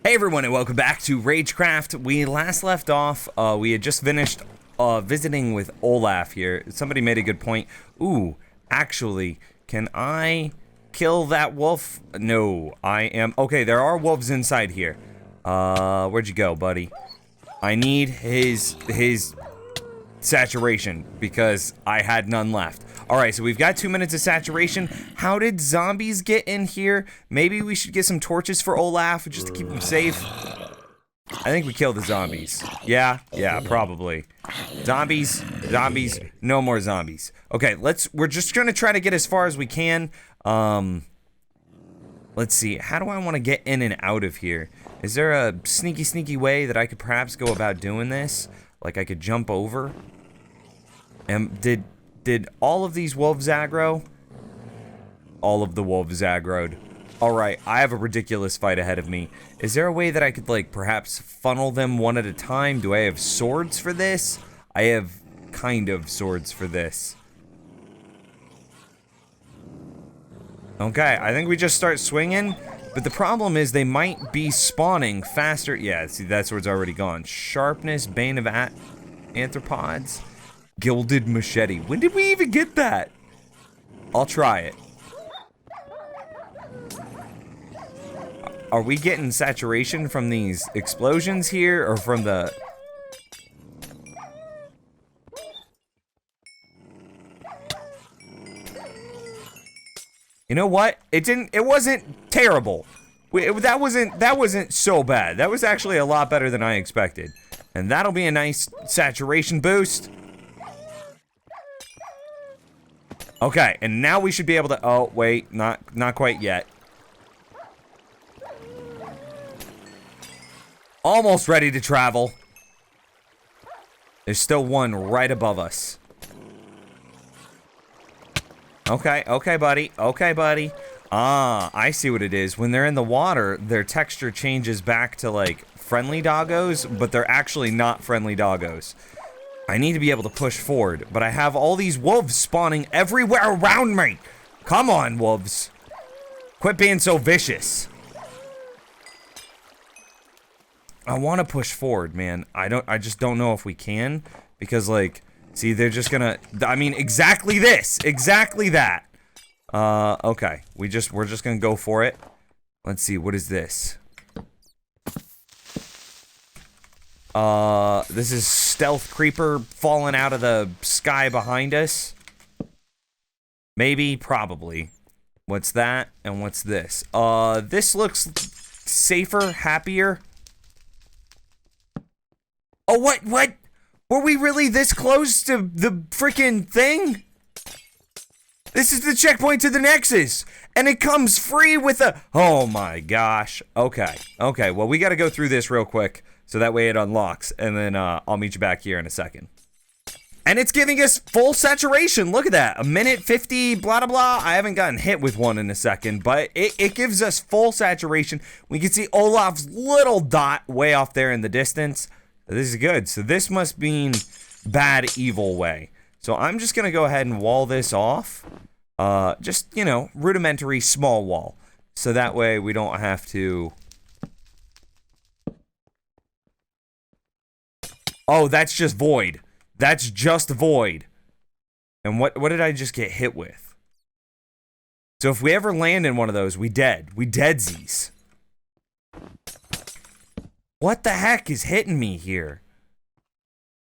Hey everyone, and welcome back to Ragecraft. We last left off, we had just finished visiting with Olaf here. Somebody made a good point. Ooh, actually, can I kill that wolf? No, I am... Okay, there are wolves inside here. Where'd you go, buddy? I need his saturation, because I had none left. Alright, so we've got 2 minutes of saturation. How did zombies get in here? Maybe we should get some torches for Olaf, just to keep him safe. I think we killed the zombies. Yeah, probably. Zombies, no more zombies. Okay, we're just gonna try to get as far as we can. Let's see, how do I want to get in and out of here? Is there a sneaky way that I could perhaps go about doing this? Like I could jump over? And did all of these wolves aggro? All of the wolves aggroed. Alright, I have a ridiculous fight ahead of me. Is there a way that I could, like, perhaps funnel them one at a time? Do I have swords for this? I have kind of swords for this. Okay, I think we just start swinging. But the problem is they might be spawning faster. Yeah, see, that sword's already gone. Sharpness, Bane of Arthropods. Gilded machete. When did we even get that? I'll try it. Are we getting saturation from these explosions here, or from the... You know what? It wasn't terrible. That wasn't so bad. That was actually a lot better than I expected. And that'll be a nice saturation boost. Okay, and now we should be able to... Oh, wait, not quite yet. Almost ready to travel. There's still one right above us. Okay, buddy. Ah, I see what it is. When they're in the water, their texture changes back to, like, friendly doggos, but they're actually not friendly doggos. I need to be able to push forward, but I have all these wolves spawning everywhere around me. Come on, wolves. Quit being so vicious. I want to push forward, man. I just don't know if we can, because, like, see, they're just gonna, I mean, exactly this, exactly that. Okay, we're just gonna go for it. Let's see, what is this? This is stealth creeper falling out of the sky behind us. Maybe, probably. What's that? And what's this? This looks safer, happier. Oh, what? Were we really this close to the freaking thing? This is the checkpoint to the Nexus, and it comes free with a... Oh my gosh. Okay, well, we gotta go through this real quick, so that way it unlocks, and then, I'll meet you back here in a second. And it's giving us full saturation, look at that, 1:50, blah, blah, blah. I haven't gotten hit with one in a second, but it gives us full saturation. We can see Olaf's little dot way off there in the distance. This is good, so this must mean bad, evil way. So I'm just gonna go ahead and wall this off. Just, you know, rudimentary small wall. So that way we don't have to... Oh, that's just void. That's just void. And what did I just get hit with? So if we ever land in one of those, we dead. We deadsies. What the heck is hitting me here?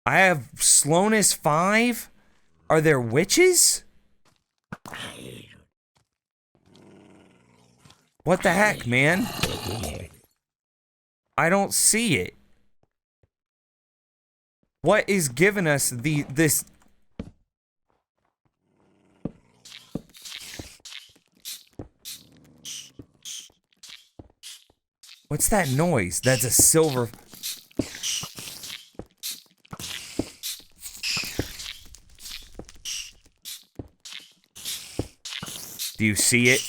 I have slowness 5? Are there witches? What the heck, man? I don't see it. What is giving us this? What's that noise? That's a silver... Do you see it?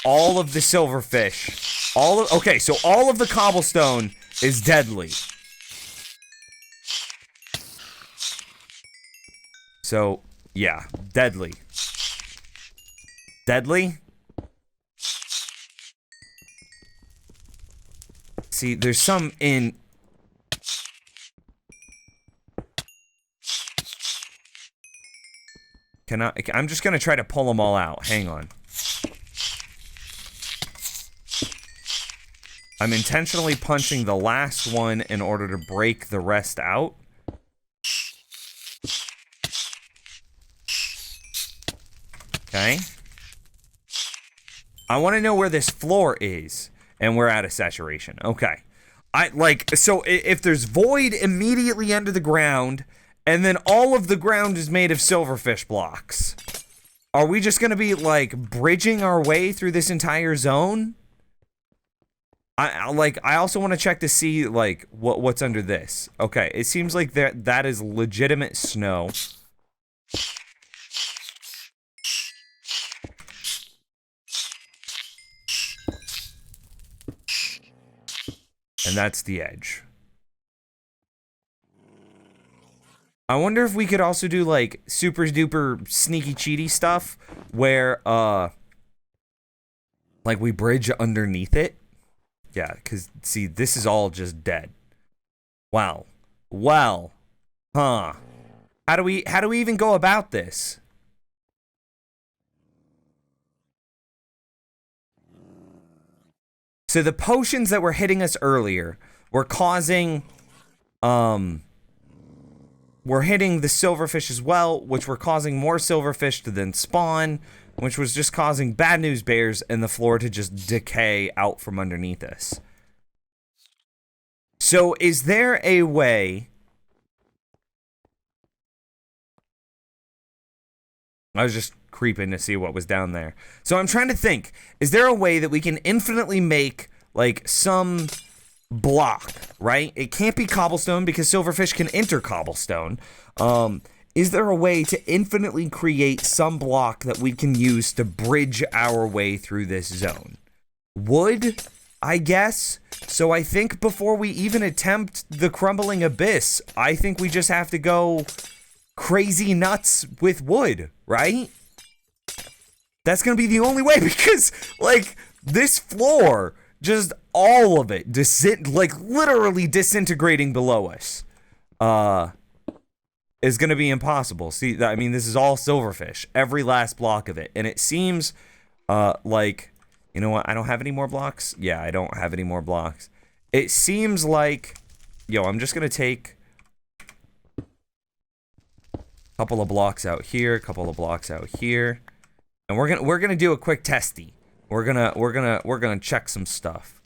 All of the silverfish. Okay, so all of the cobblestone is deadly. So, yeah, deadly. Deadly? See, there's some in... I'm just gonna try to pull them all out. Hang on. I'm intentionally punching the last one in order to break the rest out. Okay. I want to know where this floor is, and we're out of saturation. Okay. So if there's void immediately under the ground, and then all of the ground is made of silverfish blocks, are we just going to be, like, bridging our way through this entire zone? I also want to check to see, like, what's under this. Okay, it seems like that is legitimate snow. And that's the edge. I wonder if we could also do, like, super duper sneaky cheaty stuff where, like, we bridge underneath it. Yeah, because, see, this is all just dead. Wow. Well. Huh. How do we even go about this? So the potions that were hitting us earlier were causing, we're hitting the silverfish as well, which were causing more silverfish to then spawn, which was just causing bad news bears and the floor to just decay out from underneath us. So is there a way... I was just creeping to see what was down there. So I'm trying to think, is there a way that we can infinitely make, like, some block, right? It can't be cobblestone because silverfish can enter cobblestone. Is there a way to infinitely create some block that we can use to bridge our way through this zone? Wood, I guess. So I think before we even attempt the Crumbling Abyss, I think we just have to go crazy nuts with wood, right? That's gonna be the only way because, like, this floor, just all of it, literally disintegrating below us, is gonna be impossible. See, I mean, this is all silverfish, every last block of it, and it seems, like, you know what, I don't have any more blocks? Yeah, I don't have any more blocks. It seems like, yo, I'm just gonna take a couple of blocks out here, a couple of blocks out here, and we're gonna do a quick testy. We're gonna check some stuff.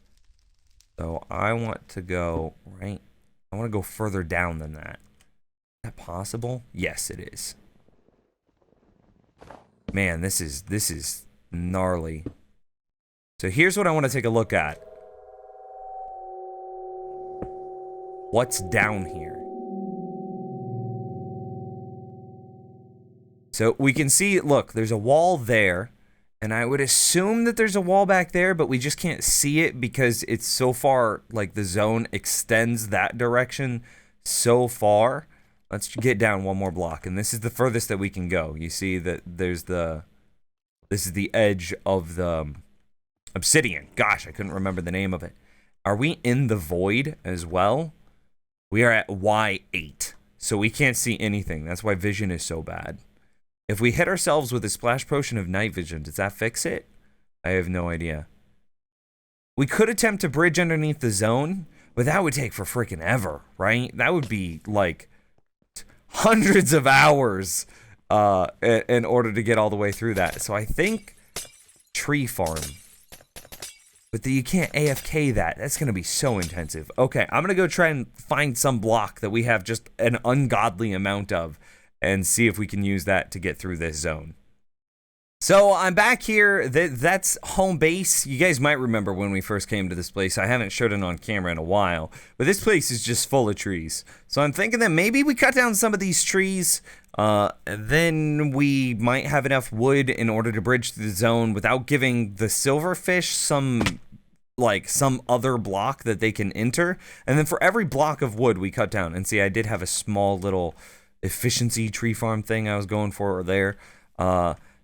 So I want to go right. I want to go further down than that. Is that possible? Yes, it is. Man, this is gnarly. So here's what I want to take a look at. What's down here? So we can see, look, there's a wall there, and I would assume that there's a wall back there, but we just can't see it because it's so far, like, the zone extends that direction so far. Let's get down one more block, and this is the furthest that we can go. You see that there's this is the edge of the obsidian. Gosh, I couldn't remember the name of it. Are we in the void as well? We are at Y8, so we can't see anything. That's why vision is so bad. If we hit ourselves with a splash potion of night vision, does that fix it? I have no idea. We could attempt to bridge underneath the zone, but that would take for freaking ever, right? That would be, like, hundreds of hours in order to get all the way through that. So I think tree farm. But you can't AFK that. That's going to be so intensive. Okay, I'm going to go try and find some block that we have just an ungodly amount of and see if we can use that to get through this zone. So I'm back here. That's home base. You guys might remember when we first came to this place. I haven't showed it on camera in a while, but this place is just full of trees. So I'm thinking that maybe we cut down some of these trees, then we might have enough wood in order to bridge the zone without giving the silverfish some other block that they can enter. And then for every block of wood we cut down, and see, I did have a small little efficiency tree farm thing I was going for there.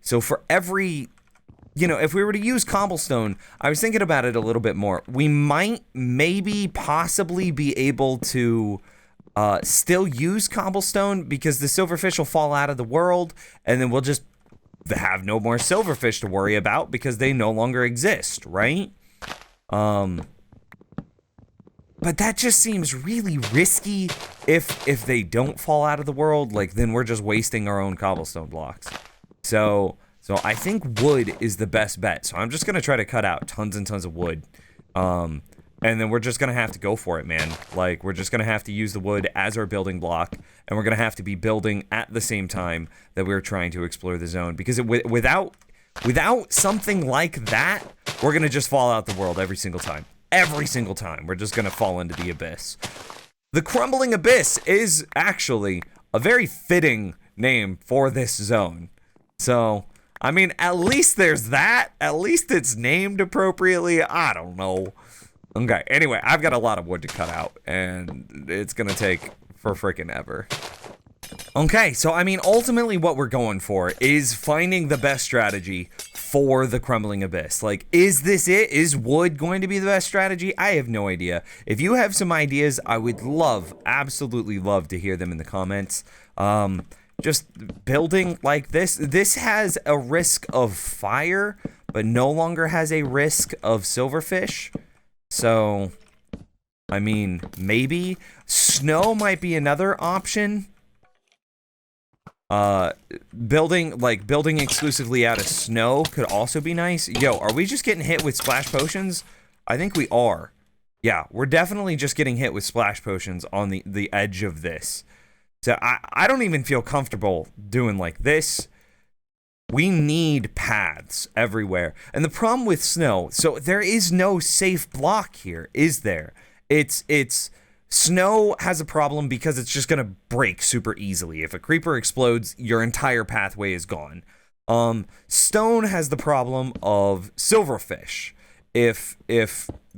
So for every you know, if we were to use cobblestone, I was thinking about it a little bit more. We might maybe possibly be able to still use cobblestone because the silverfish will fall out of the world, and then we'll just have no more silverfish to worry about because they no longer exist, right? But that just seems really risky if they don't fall out of the world. Like, then we're just wasting our own cobblestone blocks. So I think wood is the best bet. So I'm just gonna try to cut out tons and tons of wood. And then we're just gonna have to go for it, man. Like, we're just gonna have to use the wood as our building block, and we're gonna have to be building at the same time that we're trying to explore the zone. Because without something like that, we're gonna just fall out the world every single time. Every single time, we're just gonna fall into the abyss. The Crumbling Abyss is actually a very fitting name for this zone. So, I mean, at least there's that. At least it's named appropriately. I don't know. Okay, anyway, I've got a lot of wood to cut out, and it's gonna take for freaking ever. Okay, so I mean, ultimately what we're going for is finding the best strategy for the Crumbling Abyss. Like, is this it? Is wood going to be the best strategy? I have no idea. If you have some ideas, I would love, absolutely love to hear them in the comments. Just building like this has a risk of fire, but no longer has a risk of silverfish. So, I mean, maybe snow might be another option. Building exclusively out of snow could also be nice. Yo, are we just getting hit with splash potions? I think we are. Yeah, we're definitely just getting hit with splash potions on the edge of this. So I don't even feel comfortable doing like this. We need paths everywhere. And the problem with snow, so there is no safe block here, is there? It's snow has a problem because it's just gonna break super easily. If a creeper explodes, your entire pathway is gone. Stone has the problem of silverfish. If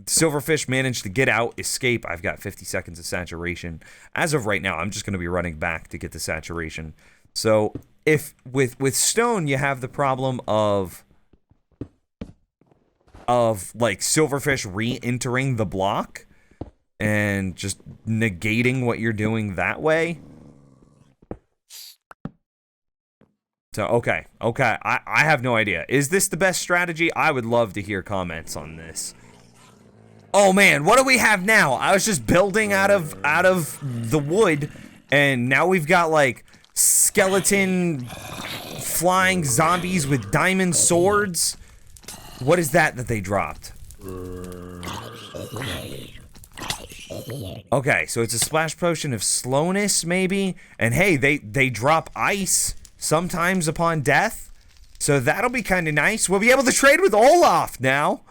silverfish manage to get out, escape, I've got 50 seconds of saturation. As of right now, I'm just gonna be running back to get the saturation. So if with stone you have the problem of like silverfish re-entering the block and just negating what you're doing that way. So okay, I have no idea. Is this the best strategy? I would love to hear comments on this. Oh man, what do we have now? I was just building out of the wood, and now we've got like skeleton flying zombies with diamond swords. What is that they dropped? Okay, so it's a splash potion of slowness maybe, and hey, they drop ice sometimes upon death, so that'll be kind of nice. We'll be able to trade with Olaf now.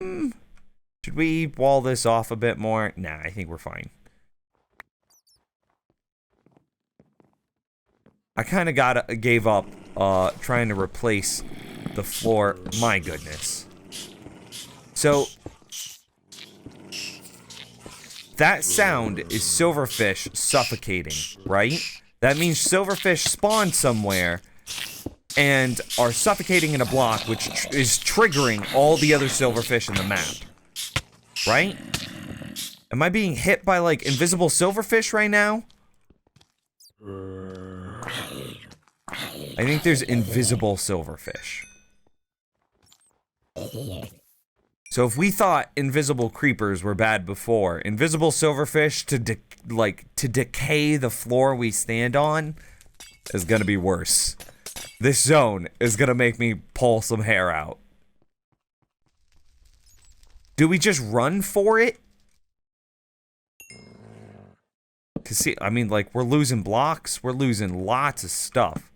Should we wall this off a bit more? Nah, I think we're fine. I kind of gave up trying to replace the floor. My goodness. So that sound is silverfish suffocating, right? That means silverfish spawn somewhere and are suffocating in a block, which is triggering all the other silverfish in the map, right? Am I being hit by like invisible silverfish right now? I think there's invisible silverfish. So if we thought invisible creepers were bad before, invisible silverfish to decay the floor we stand on is gonna be worse. This zone is gonna make me pull some hair out. Do we just run for it? Cause see, I mean, like, we're losing blocks, we're losing lots of stuff.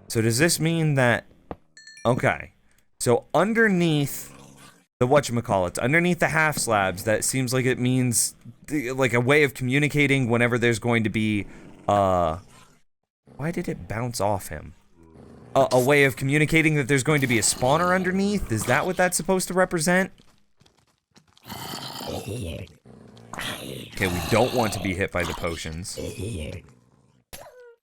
So does this mean that, okay, so underneath the whatchamacallits, underneath the half slabs, that seems like it means like a way of communicating whenever there's going to be, why did it bounce off him? A way of communicating that there's going to be a spawner underneath? Is that what that's supposed to represent? Okay, we don't want to be hit by the potions.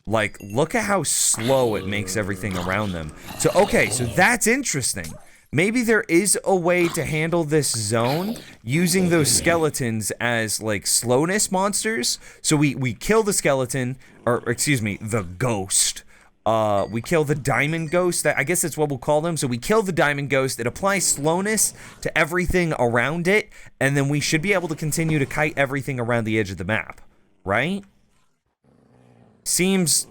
Like, look at how slow it makes everything around them. So, okay, so that's interesting. Maybe there is a way to handle this zone using those skeletons as, like, slowness monsters. So we kill the skeleton, or excuse me, the ghost. We kill the diamond ghost. I guess that's what we'll call them. So we kill the diamond ghost. It applies slowness to everything around it. And then we should be able to continue to kite everything around the edge of the map. Right? Seems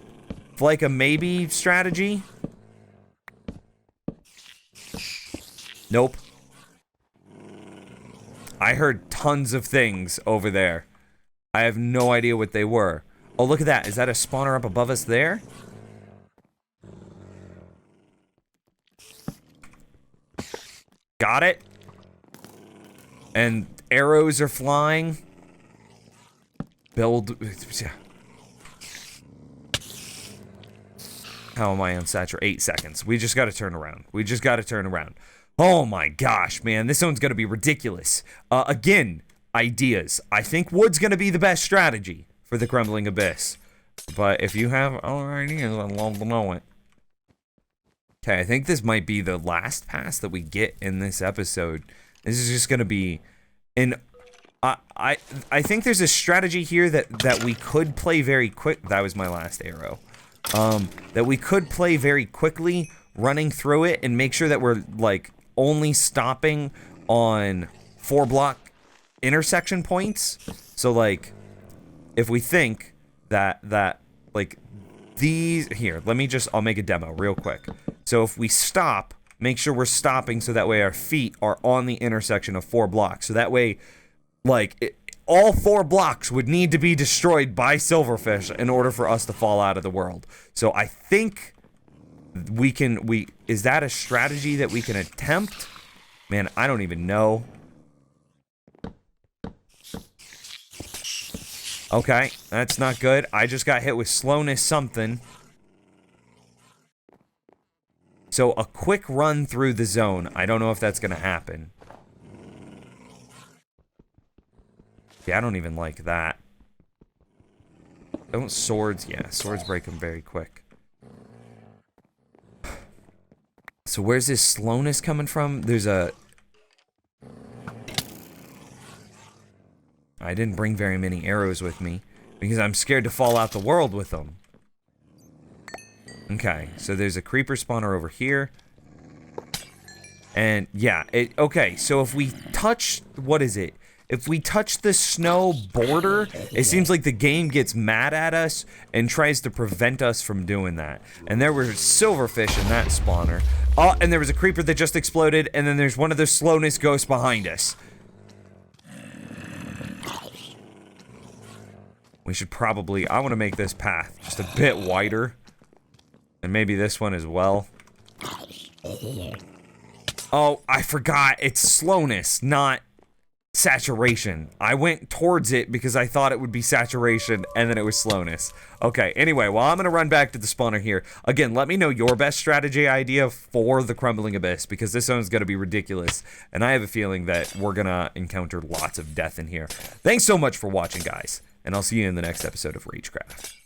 like a maybe strategy. Nope. I heard tons of things over there. I have no idea what they were. Oh, look at that. Is that a spawner up above us there? Got it. And arrows are flying. Build. How am I on saturate? 8 seconds. We just got to turn around. We just got to turn around. Oh my gosh, man. This one's going to be ridiculous. Again, ideas. I think wood's going to be the best strategy for the Crumbling Abyss. But if you have other ideas, I'd love to know it. Okay, I think this might be the last pass that we get in this episode. This is just going to be an... I think there's a strategy here that we could play very quick. That was my last arrow. That we could play very quickly, running through it, and make sure that we're, like, only stopping on 4-block intersection points. So, like, if we think that, like, these... Here, I'll make a demo real quick. So if we stop, make sure we're stopping so that way our feet are on the intersection of 4 blocks. So that way, like, all 4 blocks would need to be destroyed by Silverfish in order for us to fall out of the world. So I think we can, is that a strategy that we can attempt? Man, I don't even know. Okay, that's not good. I just got hit with slowness something. So a quick run through the zone. I don't know if that's going to happen. Yeah, I don't even like that. Don't swords? Yeah, swords break them very quick. So where's this slowness coming from? There's a... I didn't bring very many arrows with me because I'm scared to fall out the world with them. Okay, so there's a creeper spawner over here. And yeah, okay, so if we touch, what is it? If we touch the snow border, it seems like the game gets mad at us and tries to prevent us from doing that. And there were silverfish in that spawner. Oh, and there was a creeper that just exploded, and then there's one of the slowness ghosts behind us. We should probably, I want to make this path just a bit wider. And maybe this one as well. Oh, I forgot. It's slowness, not saturation. I went towards it because I thought it would be saturation, and then it was slowness. Okay, anyway, well, I'm going to run back to the spawner here. Again, let me know your best strategy idea for the Crumbling Abyss, because this one's going to be ridiculous, and I have a feeling that we're going to encounter lots of death in here. Thanks so much for watching, guys, and I'll see you in the next episode of Ragecraft.